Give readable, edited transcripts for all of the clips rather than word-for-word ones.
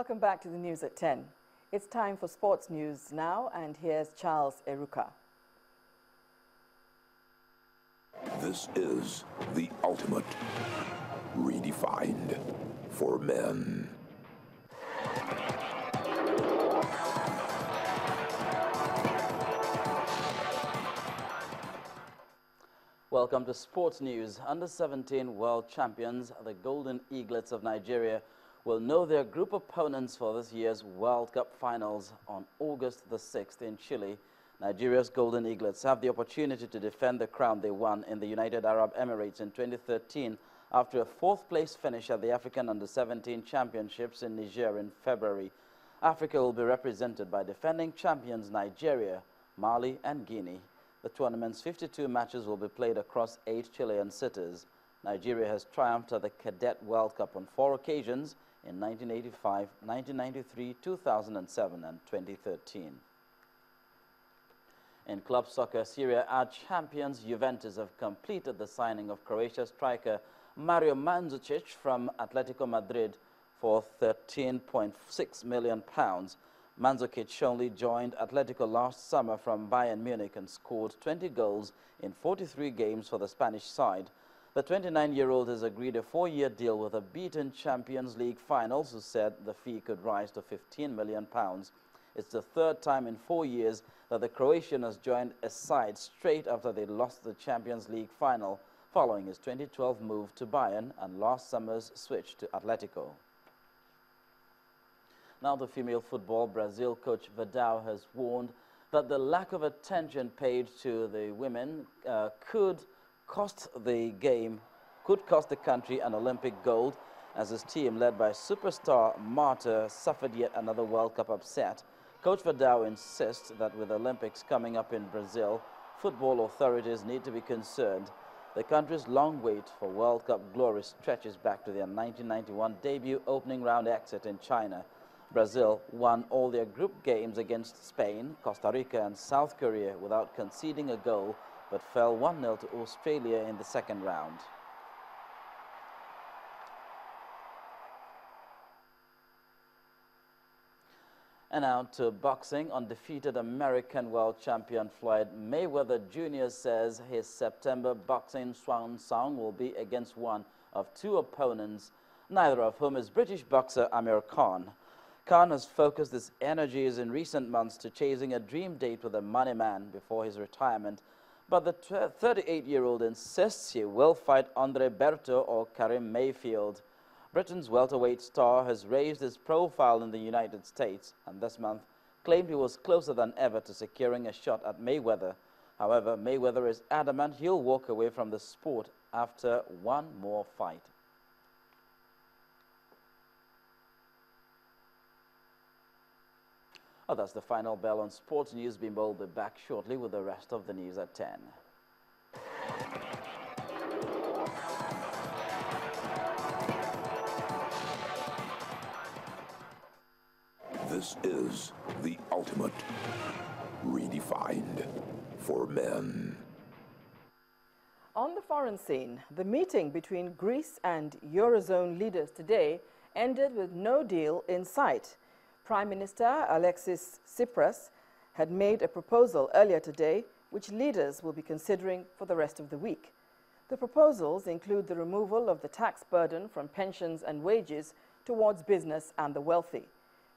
Welcome back to the news at 10. It's time for sports news now, and here's Charles Eruka. This is the ultimate redefined for men. Welcome to Sports News. Under-17 world champions, the Golden Eaglets of Nigeria, will know their group opponents for this year's World Cup finals on August the 6th in Chile. Nigeria's Golden Eaglets have the opportunity to defend the crown they won in the United Arab Emirates in 2013 after a fourth-place finish at the African Under-17 Championships in Niger in February. Africa will be represented by defending champions Nigeria, Mali and Guinea. The tournament's 52 matches will be played across 8 Chilean cities. Nigeria has triumphed at the Cadet World Cup on 4 occasions in 1985, 1993, 2007 and 2013. In club soccer, Serie A champions Juventus have completed the signing of Croatia striker Mario Mandzukic from Atletico Madrid for £13.6 million. Mandzukic only joined Atletico last summer from Bayern Munich and scored 20 goals in 43 games for the Spanish side. The 29-year-old has agreed a 4-year deal with a beaten Champions League finals, who said the fee could rise to £15 million. It's the third time in 4 years that the Croatian has joined a side straight after they lost the Champions League final, following his 2012 move to Bayern and last summer's switch to Atletico. Now to female football. Brazil coach Vidal has warned that the lack of attention paid to the women could cost the country an Olympic gold, as his team, led by superstar Marta, suffered yet another World Cup upset. Coach Vidal insists that with the Olympics coming up in Brazil, football authorities need to be concerned. The country's long wait for World Cup glory stretches back to their 1991 debut opening round exit in China. Brazil won all their group games against Spain, Costa Rica and South Korea without conceding a goal, but fell 1-0 to Australia in the second round. And now to boxing. Undefeated American world champion Floyd Mayweather Jr. says his September boxing swan song will be against one of 2 opponents, neither of whom is British boxer Amir Khan. Khan has focused his energies in recent months to chasing a dream date with a money man before his retirement, but the 38-year-old insists he will fight Andre Bento or Karim Mayfield. Britain's welterweight star has raised his profile in the United States and this month claimed he was closer than ever to securing a shot at Mayweather. However, Mayweather is adamant he'll walk away from the sport after one more fight. Oh, that's the final bell on Sports News. Bimbo will be back shortly with the rest of the news at 10. This is the ultimate redefined for men. On the foreign scene, the meeting between Greece and Eurozone leaders today ended with no deal in sight. Prime Minister Alexis Tsipras had made a proposal earlier today which leaders will be considering for the rest of the week. The proposals include the removal of the tax burden from pensions and wages towards business and the wealthy.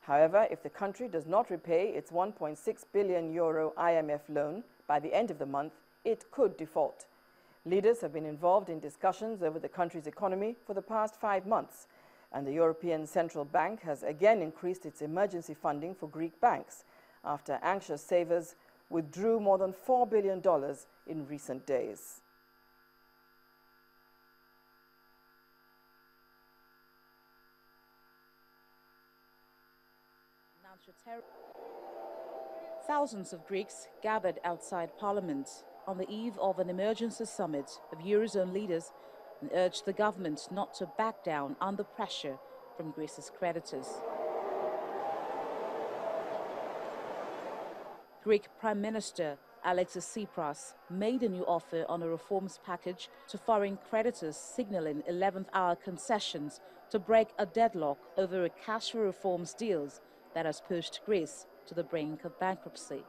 However, if the country does not repay its €1.6 billion IMF loan by the end of the month, it could default. Leaders have been involved in discussions over the country's economy for the past 5 months, and the European Central Bank has again increased its emergency funding for Greek banks after anxious savers withdrew more than $4 billion in recent days. Thousands of Greeks gathered outside Parliament on the eve of an emergency summit of Eurozone leaders and urged the government not to back down under pressure from Greece's creditors. Greek Prime Minister Alexis Tsipras made a new offer on a reforms package to foreign creditors, signaling 11th-hour concessions to break a deadlock over a cash for reforms deals that has pushed Greece to the brink of bankruptcy.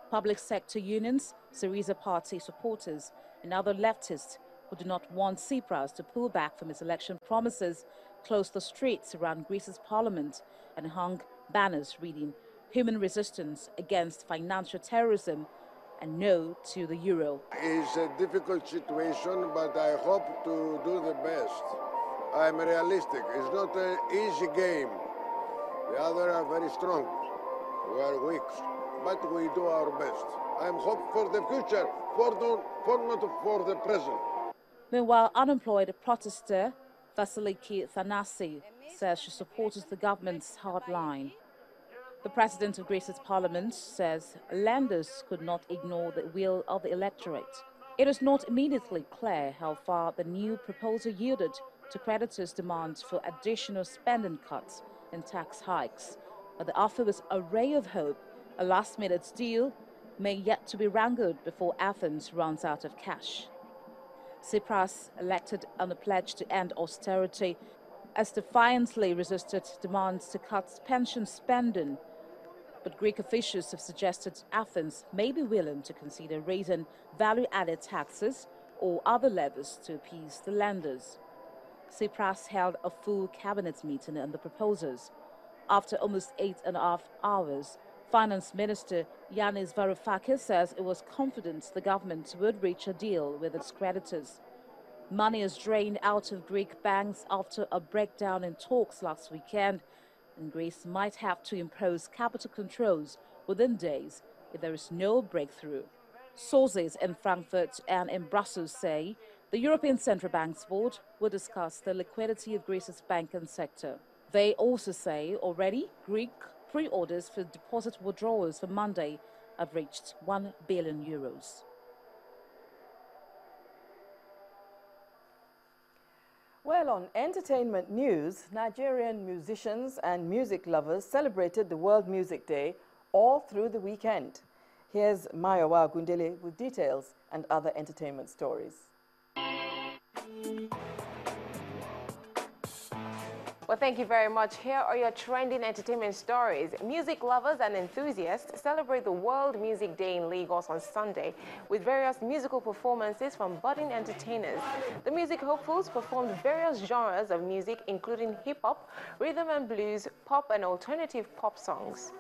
Public sector unions, Syriza party supporters, and other leftists who do not want Tsipras to pull back from his election promises closed the streets around Greece's parliament and hung banners reading "Human resistance against financial terrorism" and "No to the euro." It's a difficult situation, but I hope to do the best. I'm realistic. It's not an easy game. The others are very strong. We are weak, but we do our best. I'm hope for the future, not for the present. Meanwhile, unemployed protester Vasiliki Thanasi says she supports the government's hard line. The president of Greece's parliament says lenders could not ignore the will of the electorate. It is not immediately clear how far the new proposal yielded to creditors' demands for additional spending cuts and tax hikes. But the offer was a ray of hope. A last-minute deal may yet to be wrangled before Athens runs out of cash. Tsipras, elected on a pledge to end austerity, has defiantly resisted demands to cut pension spending. But Greek officials have suggested Athens may be willing to consider raising value-added taxes or other levers to appease the lenders. Tsipras held a full cabinet meeting on the proposals. After almost 8.5 hours, Finance Minister Yanis Varoufakis says it was confident the government would reach a deal with its creditors. Money is drained out of Greek banks after a breakdown in talks last weekend, and Greece might have to impose capital controls within days if there is no breakthrough. Sources in Frankfurt and in Brussels say the European Central Bank's board will discuss the liquidity of Greece's banking sector. They also say already Greek pre-orders for deposit withdrawals for Monday have reached €1 billion. Well, on entertainment news, Nigerian musicians and music lovers celebrated the World Music Day all through the weekend. Here's Mayowa Gundele with details and other entertainment stories. Well, thank you very much. Here are your trending entertainment stories. Music lovers and enthusiasts celebrate the World Music Day in Lagos on Sunday with various musical performances from budding entertainers. The music hopefuls performed various genres of music, including hip-hop, rhythm and blues, pop, and alternative pop songs.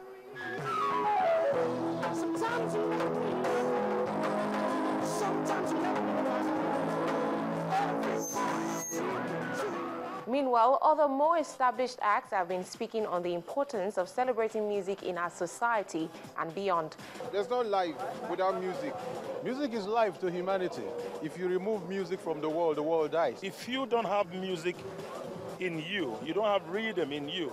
Meanwhile, other more established acts have been speaking on the importance of celebrating music in our society and beyond. There's no life without music. Music is life to humanity. If you remove music from the world dies. If you don't have music in you, you don't have rhythm in you,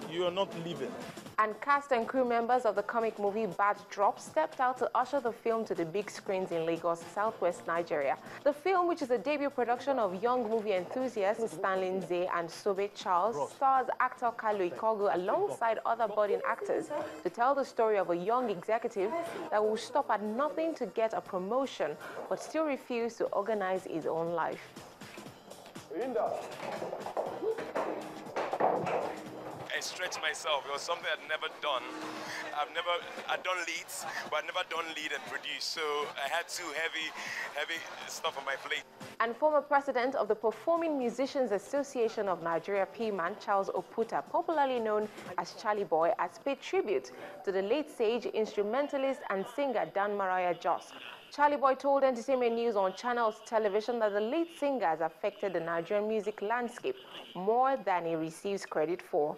you are not living. And cast and crew members of the comic movie Bad Drop stepped out to usher the film to the big screens in Lagos, southwest Nigeria. The film, which is a debut production of young movie enthusiasts Stanley Nze and Sobe Charles, stars actor Kalu Ikogu alongside other budding actors to tell the story of a young executive that will stop at nothing to get a promotion but still refuse to organize his own life. I stretched myself. It was something I'd never done. I'd done leads, but I'd never done lead and produce. So I had two heavy stuff on my plate. And former president of the Performing Musicians Association of Nigeria, P-Man Charles Oputa, popularly known as Charlie Boy, has paid tribute to the late sage, instrumentalist and singer Dan Mariah Jos. Charlie Boy told Entertainment News on Channels Television that the late singer has affected the Nigerian music landscape more than he receives credit for.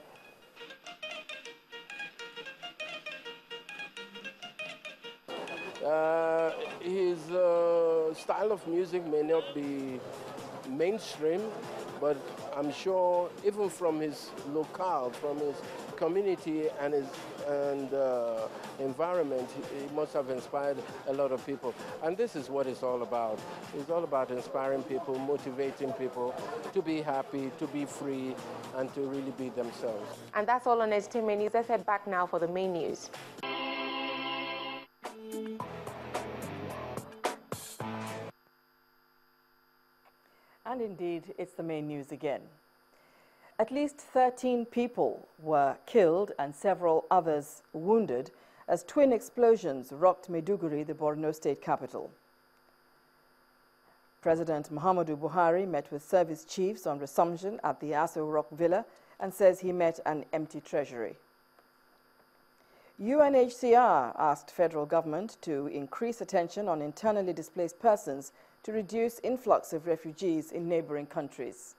His style of music may not be mainstream, but I'm sure even from his locale, from his community and his environment, he must have inspired a lot of people. And this is what it's all about. It's all about inspiring people, motivating people to be happy, to be free, and to really be themselves. And that's all on Entertainment News. Let's head back now for the main news. And indeed, it's the main news again. At least 13 people were killed and several others wounded as twin explosions rocked Maiduguri, the Borno state capital. President Muhammadu Buhari met with service chiefs on resumption at the Aso Rock Villa and says he met an empty treasury. UNHCR asked federal government to increase attention on internally displaced persons to reduce influx of refugees in neighboring countries.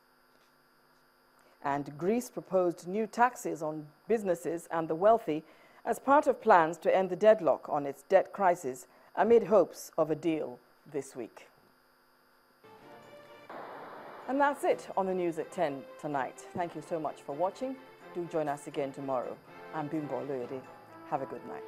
And Greece proposed new taxes on businesses and the wealthy as part of plans to end the deadlock on its debt crisis amid hopes of a deal this week. And that's it on the news at 10 tonight. Thank you so much for watching. Do join us again tomorrow. I'm Bimbo Loyede. Have a good night.